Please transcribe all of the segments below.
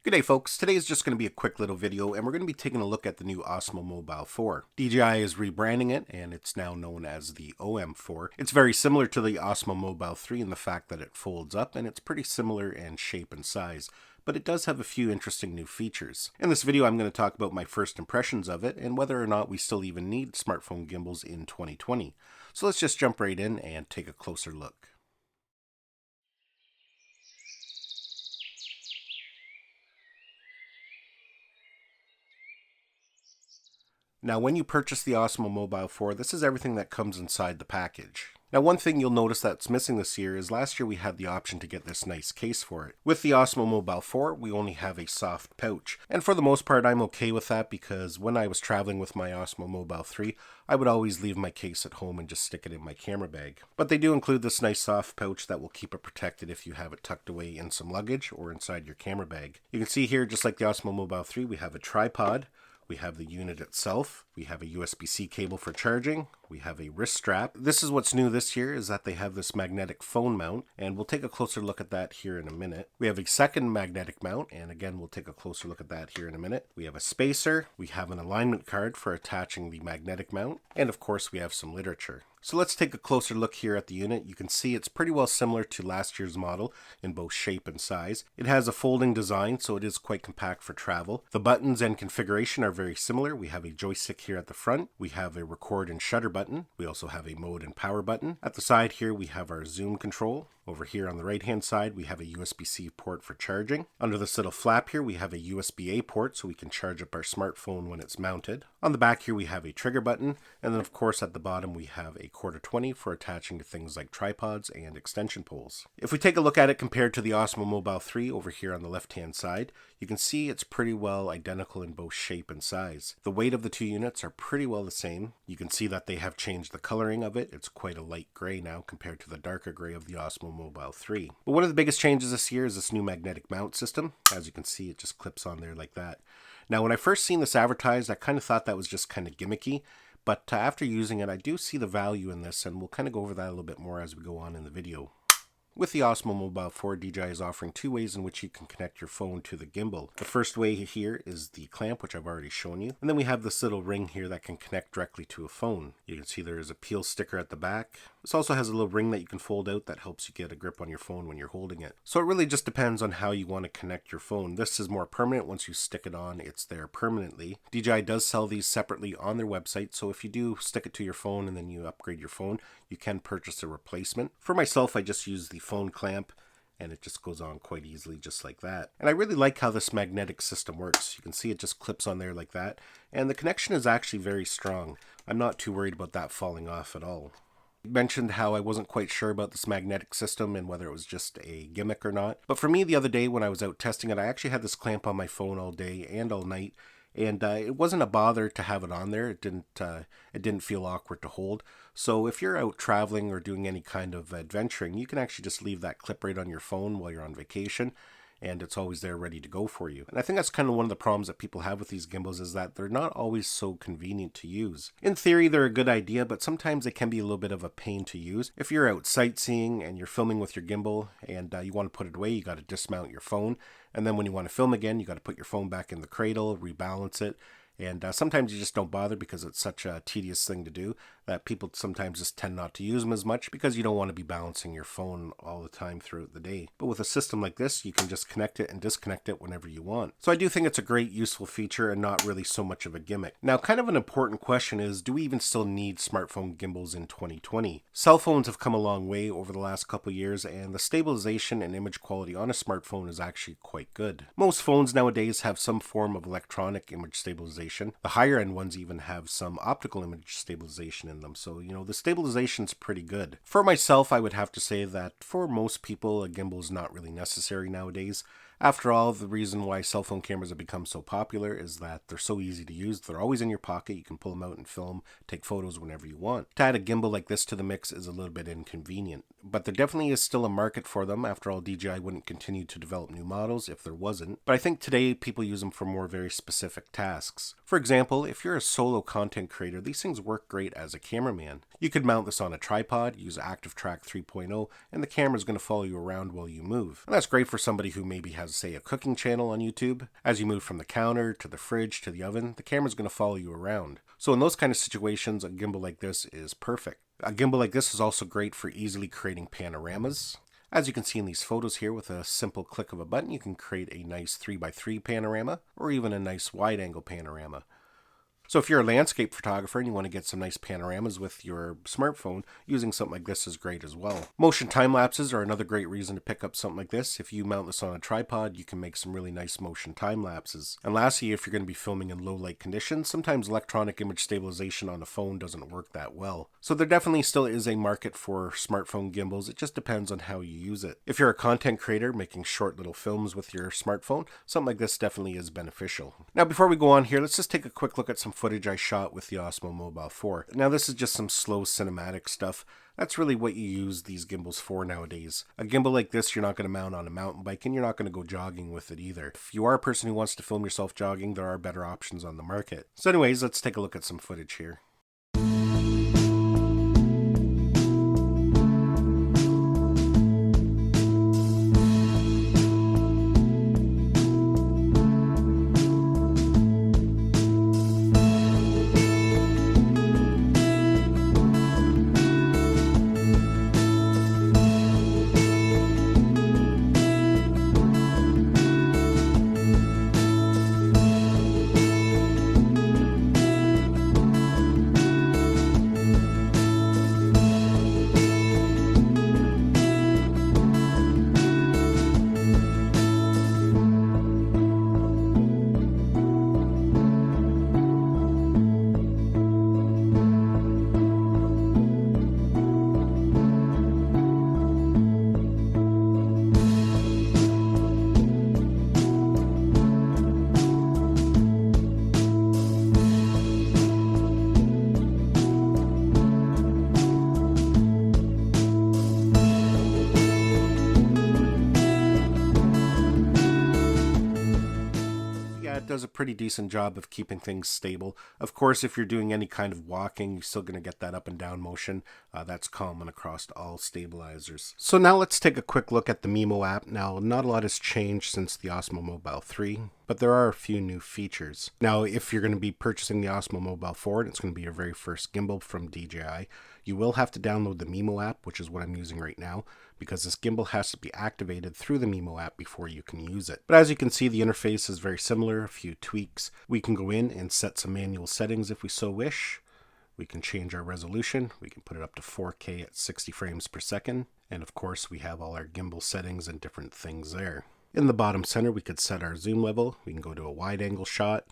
Good day, folks. Today is just going to be a quick little video, and we're going to be taking a look at the new Osmo Mobile 4. DJI is rebranding it, and it's now known as the OM4. It's very similar to the Osmo Mobile 3 in the fact that it folds up, and it's pretty similar in shape and size, but it does have a few interesting new features. In this video, I'm going to talk about my first impressions of it, and whether or not we still even need smartphone gimbals in 2020. So let's just jump right in and take a closer look. Now, when you purchase the Osmo Mobile 4, this is everything that comes inside the package. Now, one thing you'll notice that's missing this year is last year we had the option to get this nice case for it. With the Osmo Mobile 4, we only have a soft pouch. And for the most part, I'm okay with that because when I was traveling with my Osmo Mobile 3, I would always leave my case at home and just stick it in my camera bag. But they do include this nice soft pouch that will keep it protected if you have it tucked away in some luggage or inside your camera bag. You can see here, just like the Osmo Mobile 3, we have a tripod. We have the unit itself, we have a USB-C cable for charging, we have a wrist strap. This is what's new this year, is that they have this magnetic phone mount, and we'll take a closer look at that here in a minute. We have a second magnetic mount, and again, we'll take a closer look at that here in a minute. We have a spacer, we have an alignment card for attaching the magnetic mount, and of course we have some literature. So let's take a closer look here at the unit. You can see it's pretty well similar to last year's model in both shape and size. It has a folding design, so it is quite compact for travel. The buttons and configuration are very similar. We have a joystick here at the front. We have a record and shutter button. We also have a mode and power button. At the side here, we have our zoom control. Over here on the right hand side, we have a USB-C port for charging. Under this little flap here, we have a USB-A port so we can charge up our smartphone when it's mounted. On the back here, we have a trigger button. And then of course at the bottom, we have a quarter 20 for attaching to things like tripods and extension poles. If we take a look at it compared to the Osmo Mobile 3 over here on the left hand side, you can see it's pretty well identical in both shape and size. The weight of the two units are pretty well the same. You can see that they have changed the coloring of it. It's quite a light gray now compared to the darker gray of the Osmo Mobile 3. But one of the biggest changes this year is this new magnetic mount system. As you can see, it just clips on there like that. Now, when I first seen this advertised, I kind of thought that was just kind of gimmicky. But after using it, I do see the value in this, and we'll kind of go over that a little bit more as we go on in the video. With the Osmo Mobile 4, DJI is offering two ways in which you can connect your phone to the gimbal. The first way here is the clamp, which I've already shown you. And then we have this little ring here that can connect directly to a phone. You can see there is a peel sticker at the back. This also has a little ring that you can fold out that helps you get a grip on your phone when you're holding it. So it really just depends on how you want to connect your phone. This is more permanent. Once you stick it on, it's there permanently. DJI does sell these separately on their website, so if you do stick it to your phone and then you upgrade your phone, you can purchase a replacement. For myself, I just use the phone clamp, and it just goes on quite easily just like that. And I really like how this magnetic system works. You can see it just clips on there like that, and the connection is actually very strong. I'm not too worried about that falling off at all. I mentioned how I wasn't quite sure about this magnetic system and whether it was just a gimmick or not. But for me, the other day when I was out testing it, I actually had this clamp on my phone all day and all night. And it wasn't a bother to have it on there. It didn't feel awkward to hold. So if you're out traveling or doing any kind of adventuring, you can actually just leave that clip right on your phone while you're on vacation, and it's always there ready to go for you. And I think that's kind of one of the problems that people have with these gimbals, is that they're not always so convenient to use. In theory, they're a good idea, but sometimes they can be a little bit of a pain to use. If you're out sightseeing and you're filming with your gimbal and you want to put it away, you got to dismount your phone. And then when you want to film again, you got to put your phone back in the cradle, rebalance it. And sometimes you just don't bother because it's such a tedious thing to do that people sometimes just tend not to use them as much because you don't want to be balancing your phone all the time throughout the day. But with a system like this, you can just connect it and disconnect it whenever you want. So I do think it's a great useful feature and not really so much of a gimmick. Now, kind of an important question is, do we even still need smartphone gimbals in 2020? Cell phones have come a long way over the last couple years, and the stabilization and image quality on a smartphone is actually quite good. Most phones nowadays have some form of electronic image stabilization. The higher end ones even have some optical image stabilization in them. So, the stabilization's pretty good. For myself, I would have to say that for most people, a gimbal is not really necessary nowadays. After all, the reason why cell phone cameras have become so popular is that they're so easy to use. They're always in your pocket. You can pull them out and film, take photos whenever you want. To add a gimbal like this to the mix is a little bit inconvenient. But there definitely is still a market for them. After all, DJI wouldn't continue to develop new models if there wasn't. But I think today people use them for more very specific tasks. For example, if you're a solo content creator, these things work great as a cameraman. You could mount this on a tripod, use Active Track 3.0, and the camera is going to follow you around while you move. And that's great for somebody who maybe has has, say, a cooking channel on YouTube, as you move from the counter to the fridge to the oven, the camera's going to follow you around. So in those kind of situations, a gimbal like this is perfect. A gimbal like this is also great for easily creating panoramas. As you can see in these photos here, with a simple click of a button, you can create a nice 3x3 panorama or even a nice wide angle panorama. So if you're a landscape photographer and you want to get some nice panoramas with your smartphone, using something like this is great as well. Motion time lapses are another great reason to pick up something like this. If you mount this on a tripod, you can make some really nice motion time lapses. And lastly, if you're going to be filming in low light conditions, sometimes electronic image stabilization on a phone doesn't work that well. So there definitely still is a market for smartphone gimbals. It just depends on how you use it. If you're a content creator making short little films with your smartphone, something like this definitely is beneficial. Now before we go on here, let's just take a quick look at some footage I shot with the Osmo Mobile 4. Now this is just some slow cinematic stuff. That's really what you use these gimbals for nowadays. A gimbal like this you're not going to mount on a mountain bike, and you're not going to go jogging with it either. If you are a person who wants to film yourself jogging, there are better options on the market. So anyways, let's take a look at some footage here. Does a pretty decent job of keeping things stable. Of course, if you're doing any kind of walking, you're still going to get that up and down motion. That's common across all stabilizers. So now let's take a quick look at the Mimo app. Now, not a lot has changed since the Osmo Mobile 3, but there are a few new features. Now, if you're going to be purchasing the Osmo Mobile 4, and it's going to be your very first gimbal from DJI, you will have to download the Mimo app, which is what I'm using right now, because this gimbal has to be activated through the Mimo app before you can use it. But as you can see, the interface is very similar, a few tweaks. We can go in and set some manual settings if we so wish. We can change our resolution. We can put it up to 4K at 60 frames per second. And of course, we have all our gimbal settings and different things there. In the bottom center, we could set our zoom level. We can go to a wide angle shot,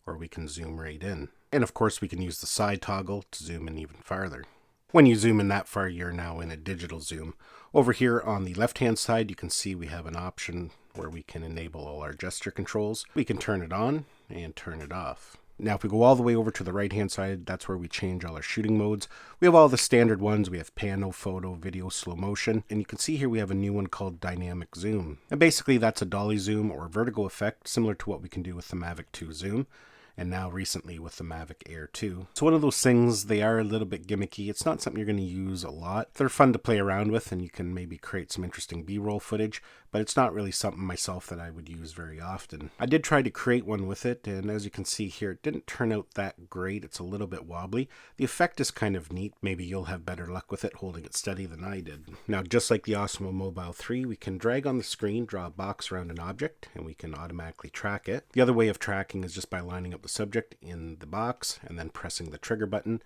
or we can zoom right in. And of course, we can use the side toggle to zoom in even farther. When you zoom in that far, you're now in a digital zoom. Over here on the left-hand side, you can see we have an option where we can enable all our gesture controls. We can turn it on and turn it off. Now, if we go all the way over to the right-hand side, that's where we change all our shooting modes. We have all the standard ones. We have pano, photo, video, slow motion. And you can see here we have a new one called dynamic zoom. And basically, that's a dolly zoom or vertigo effect, similar to what we can do with the Mavic 2 zoom, and now recently with the Mavic Air 2. So one of those things, they are a little bit gimmicky. It's not something you're going to use a lot. They're fun to play around with, and you can maybe create some interesting B-roll footage, but it's not really something myself that I would use very often. I did try to create one with it, and as you can see here, it didn't turn out that great. It's a little bit wobbly. The effect is kind of neat. Maybe you'll have better luck with it holding it steady than I did. Now, just like the Osmo Mobile 3, we can drag on the screen, draw a box around an object, and we can automatically track it. The other way of tracking is just by lining up the subject in the box and then pressing the trigger button,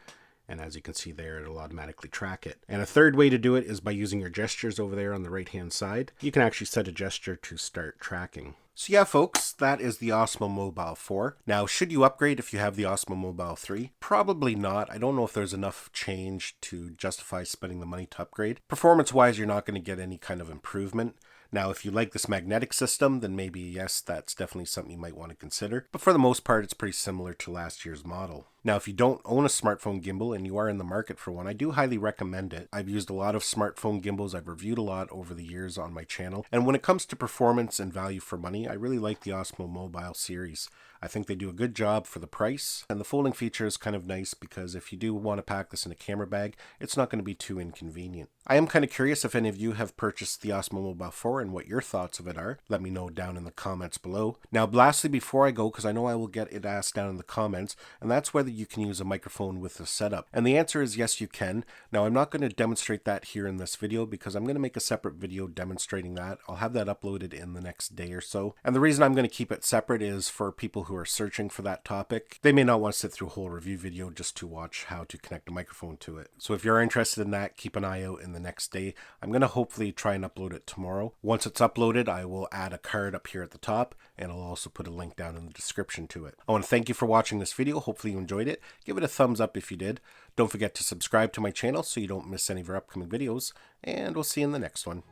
and as you can see there, it'll automatically track it. And a third way to do it is by using your gestures over there on the right hand side. You can actually set a gesture to start tracking. So yeah, folks, that is the Osmo Mobile 4. Now, should you upgrade if you have the Osmo Mobile 3? Probably not. I don't know if there's enough change to justify spending the money to upgrade. Performance-wise, you're not going to get any kind of improvement. Now, if you like this magnetic system, then maybe, yes, that's definitely something you might want to consider. But for the most part, it's pretty similar to last year's model. Now, if you don't own a smartphone gimbal and you are in the market for one, I do highly recommend it. I've used a lot of smartphone gimbals. I've reviewed a lot over the years on my channel. And when it comes to performance and value for money, I really like the Osmo Mobile series. I think they do a good job for the price, and the folding feature is kind of nice because if you do want to pack this in a camera bag, it's not going to be too inconvenient. I am kind of curious if any of you have purchased the Osmo Mobile 4 and what your thoughts of it are. Let me know down in the comments below. Now, lastly, before I go, because I know I will get it asked down in the comments, and that's whether you can use a microphone with the setup. And the answer is yes, you can. Now, I'm not going to demonstrate that here in this video because I'm going to make a separate video demonstrating that. I'll have that uploaded in the next day or so. And the reason I'm going to keep it separate is for people who are searching for that topic. They may not want to sit through a whole review video just to watch how to connect a microphone to it. So if you're interested in that, keep an eye out in the next day. I'm going to hopefully try and upload it tomorrow. Once it's uploaded, I will add a card up here at the top, and I'll also put a link down in the description to it. I want to thank you for watching this video. Hopefully you enjoyed it. Give it a thumbs up if you did. Don't forget to subscribe to my channel so you don't miss any of our upcoming videos, and we'll see you in the next one.